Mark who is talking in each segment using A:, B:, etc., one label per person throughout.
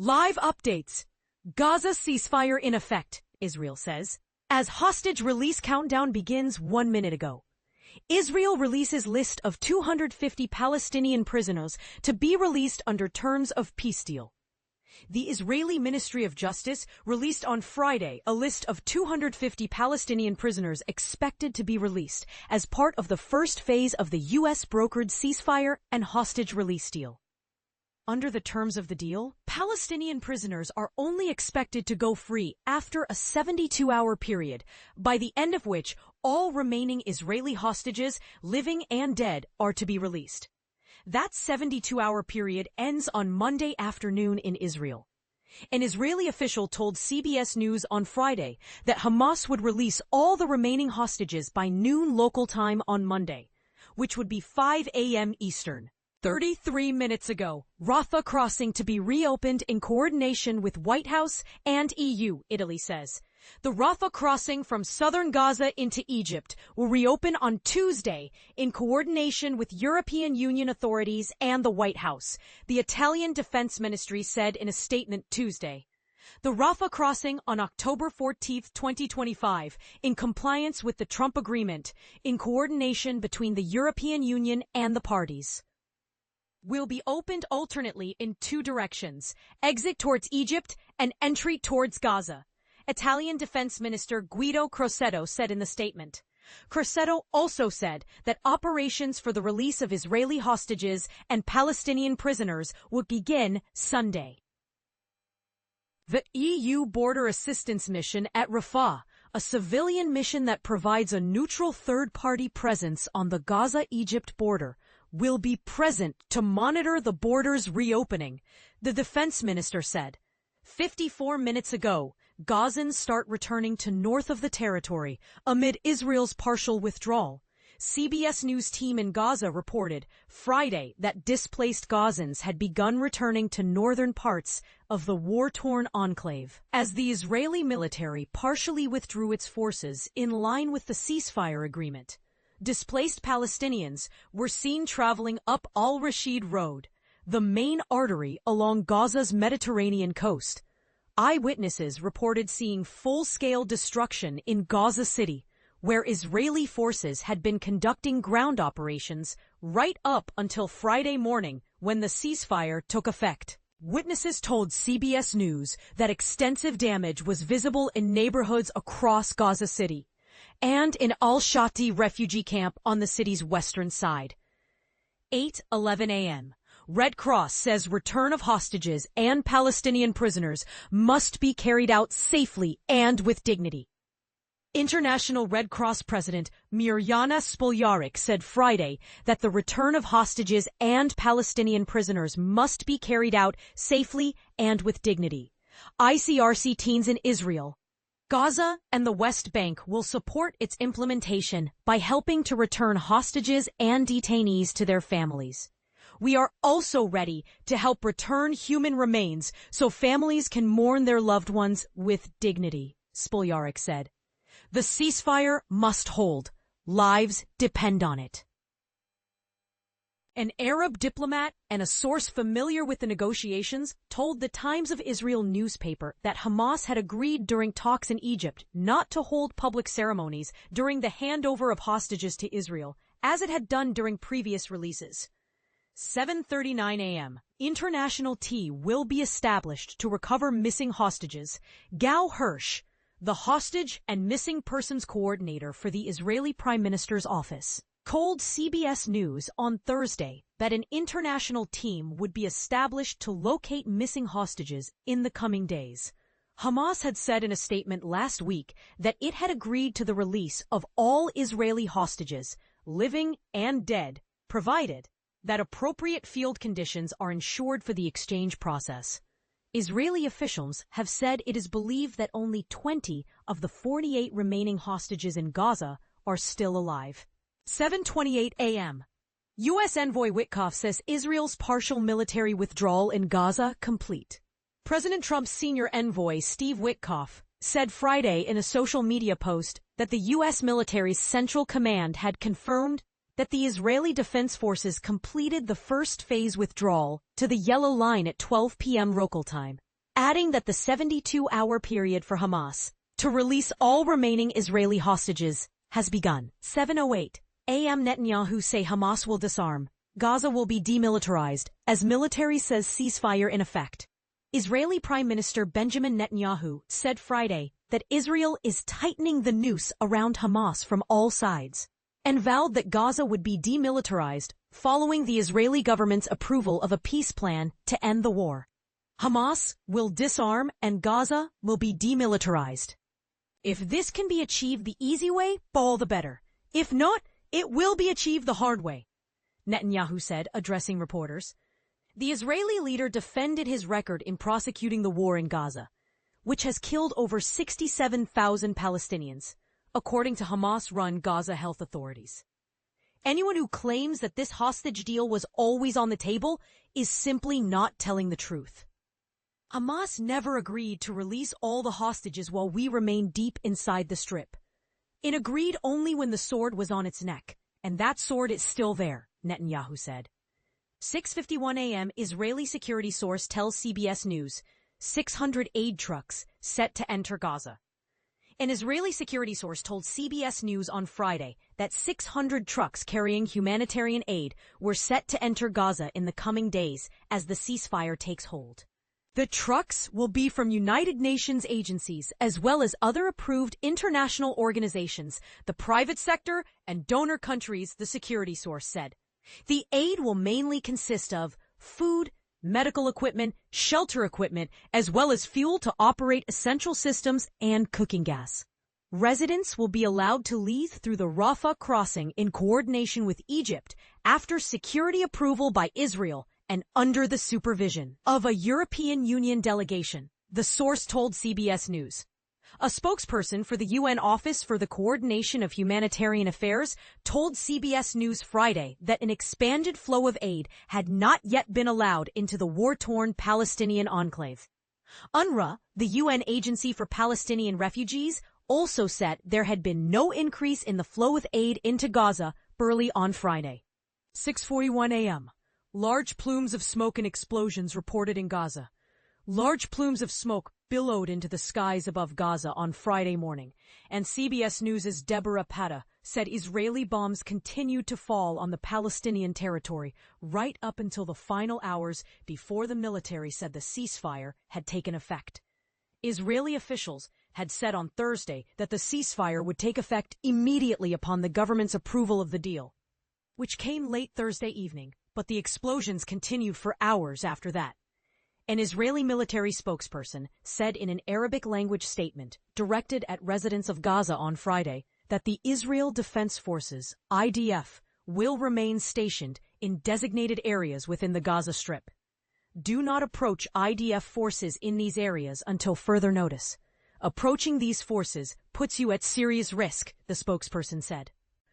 A: Live updates. Gaza ceasefire in effect, Israel says, as hostage release countdown begins 1 minute ago. Israel releases list of 250 Palestinian prisoners to be released under terms of peace deal. The Israeli Ministry of Justice released on Friday a list of 250 Palestinian prisoners expected to be released as part of the first phase of the U.S.-brokered ceasefire and hostage release deal. Under the terms of the deal, Palestinian prisoners are only expected to go free after a 72-hour period, by the end of which all remaining Israeli hostages, living and dead, are to be released. That 72-hour period ends on Monday afternoon in Israel. An Israeli official told CBS News on Friday that Hamas would release all the remaining hostages by noon local time on Monday, which would be 5 a.m. Eastern. 33 minutes ago, Rafah crossing to be reopened in coordination with White House and EU, Italy says. The Rafah crossing from southern Gaza into Egypt will reopen on Tuesday in coordination with European Union authorities and the White House, the Italian Defense Ministry said in a statement Tuesday. The Rafah crossing on October 14, 2025, in compliance with the Trump Agreement, in coordination between the European Union and the parties, will be opened alternately in two directions, exit towards Egypt and entry towards Gaza, Italian Defense Minister Guido Crosetto said in the statement. Crosetto also said that operations for the release of Israeli hostages and Palestinian prisoners would begin Sunday. The EU Border Assistance Mission at Rafah, a civilian mission that provides a neutral third-party presence on the Gaza-Egypt border, will be present to monitor the border's reopening, the defense minister said. 54 minutes ago, Gazans start returning to north of the territory amid Israel's partial withdrawal. CBS News team in Gaza reported Friday that displaced Gazans had begun returning to northern parts of the war-torn enclave, as the Israeli military partially withdrew its forces in line with the ceasefire agreement. Displaced Palestinians were seen traveling up Al-Rashid Road, the main artery along Gaza's Mediterranean coast. Eyewitnesses reported seeing full-scale destruction in Gaza City, where Israeli forces had been conducting ground operations right up until Friday morning when the ceasefire took effect. Witnesses told CBS News that extensive damage was visible in neighborhoods across Gaza City and in Al-Shati refugee camp on the city's western side. 8:11 a.m. Red Cross says return of hostages and Palestinian prisoners must be carried out safely and with dignity. International Red Cross President Mirjana Spoljaric said Friday that the return of hostages and Palestinian prisoners must be carried out safely and with dignity. ICRC teens in Israel, Gaza and the West Bank will support its implementation by helping to return hostages and detainees to their families. We are also ready to help return human remains so families can mourn their loved ones with dignity, Spoljaric said. The ceasefire must hold. Lives depend on it. An Arab diplomat and a source familiar with the negotiations told the Times of Israel newspaper that Hamas had agreed during talks in Egypt not to hold public ceremonies during the handover of hostages to Israel, as it had done during previous releases. 7:39 a.m. International tea will be established to recover missing hostages. Gal Hirsch, the hostage and missing persons coordinator for the Israeli Prime Minister's office, told CBS News on Thursday that an international team would be established to locate missing hostages in the coming days. Hamas had said in a statement last week that it had agreed to the release of all Israeli hostages, living and dead, provided that appropriate field conditions are ensured for the exchange process. Israeli officials have said it is believed that only 20 of the 48 remaining hostages in Gaza are still alive. 7:28 a.m. U.S. Envoy Witkoff says Israel's partial military withdrawal in Gaza complete. President Trump's senior envoy, Steve Witkoff, said Friday in a social media post that the U.S. military's Central Command had confirmed that the Israeli Defense Forces completed the first phase withdrawal to the Yellow Line at 12 p.m. local time. adding that the 72-hour period for Hamas to release all remaining Israeli hostages has begun. 7:08 a.m. Netanyahu say Hamas will disarm. Gaza will be demilitarized, as military says ceasefire in effect. Israeli Prime Minister Benjamin Netanyahu said Friday that Israel is tightening the noose around Hamas from all sides, and vowed that Gaza would be demilitarized following the Israeli government's approval of a peace plan to end the war. Hamas will disarm and Gaza will be demilitarized. If this can be achieved the easy way, all the better. If not, it will be achieved the hard way, Netanyahu said, addressing reporters. The Israeli leader defended his record in prosecuting the war in Gaza, which has killed over 67,000 Palestinians, according to Hamas-run Gaza health authorities. Anyone who claims that this hostage deal was always on the table is simply not telling the truth. Hamas never agreed to release all the hostages while we remain deep inside the Strip. It agreed only when the sword was on its neck, and that sword is still there, Netanyahu said. 6:51 a.m. Israeli security source tells CBS News 600 aid trucks set to enter Gaza. An Israeli security source told CBS News on Friday that 600 trucks carrying humanitarian aid were set to enter Gaza in the coming days as the ceasefire takes hold. The trucks will be from United Nations agencies as well as other approved international organizations, the private sector, and donor countries, the security source said. The aid will mainly consist of food, medical equipment, shelter equipment, as well as fuel to operate essential systems and cooking gas. Residents will be allowed to leave through the Rafah crossing in coordination with Egypt after security approval by Israel and under the supervision of a European Union delegation, the source told CBS News. A spokesperson for the UN Office for the Coordination of Humanitarian Affairs told CBS News Friday that an expanded flow of aid had not yet been allowed into the war-torn Palestinian enclave. UNRWA, the UN Agency for Palestinian Refugees, also said there had been no increase in the flow of aid into Gaza early on Friday. 6:41 a.m. Large plumes of smoke and explosions reported in Gaza. Large plumes of smoke billowed into the skies above Gaza on Friday morning, and CBS News' Deborah Patta said Israeli bombs continued to fall on the Palestinian territory right up until the final hours before the military said the ceasefire had taken effect. Israeli officials had said on Thursday that the ceasefire would take effect immediately upon the government's approval of the deal, which came late Thursday evening, but the explosions continued for hours after that. An Israeli military spokesperson said in an Arabic-language statement directed at residents of Gaza on Friday that the Israel Defense Forces, IDF, will remain stationed in designated areas within the Gaza Strip. Do not approach IDF forces in these areas until further notice. Approaching these forces puts you at serious risk, the spokesperson said.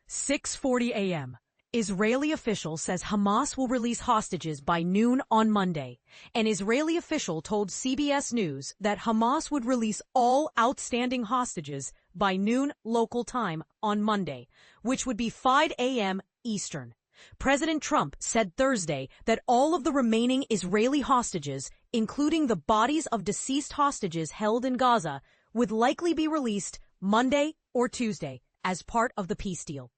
A: 6:40 a.m. Israeli official says Hamas will release hostages by noon on Monday. An Israeli official told CBS News that Hamas would release all outstanding hostages by noon local time on Monday, which would be 5 a.m. Eastern. President Trump said Thursday that all of the remaining Israeli hostages, including the bodies of deceased hostages held in Gaza, would likely be released Monday or Tuesday as part of the peace deal.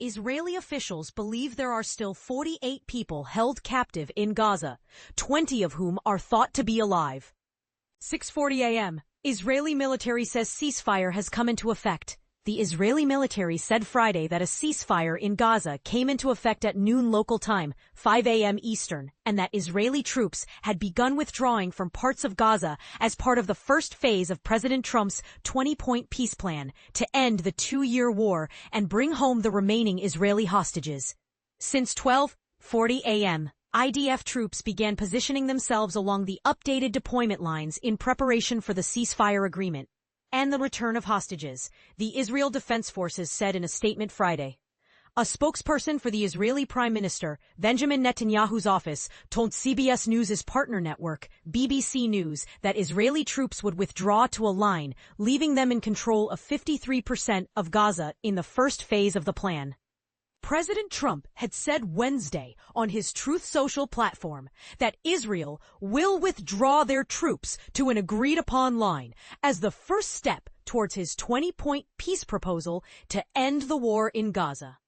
A: Israeli officials believe there are still 48 people held captive in Gaza, 20 of whom are thought to be alive. 6:40 a.m. Israeli military says ceasefire has come into effect. The Israeli military said Friday that a ceasefire in Gaza came into effect at noon local time, 5 a.m. Eastern, and that Israeli troops had begun withdrawing from parts of Gaza as part of the first phase of President Trump's 20-point peace plan to end the 2-year war and bring home the remaining Israeli hostages. Since 12:40 a.m., IDF troops began positioning themselves along the updated deployment lines in preparation for the ceasefire agreement and the return of hostages, the Israel Defense Forces said in a statement Friday. A spokesperson for the Israeli Prime Minister, Benjamin Netanyahu's office, told CBS News' partner network, BBC News, that Israeli troops would withdraw to a line, leaving them in control of 53% of Gaza in the first phase of the plan. President Trump had said Wednesday on his Truth Social platform that Israel will withdraw their troops to an agreed-upon line as the first step towards his 20-point peace proposal to end the war in Gaza.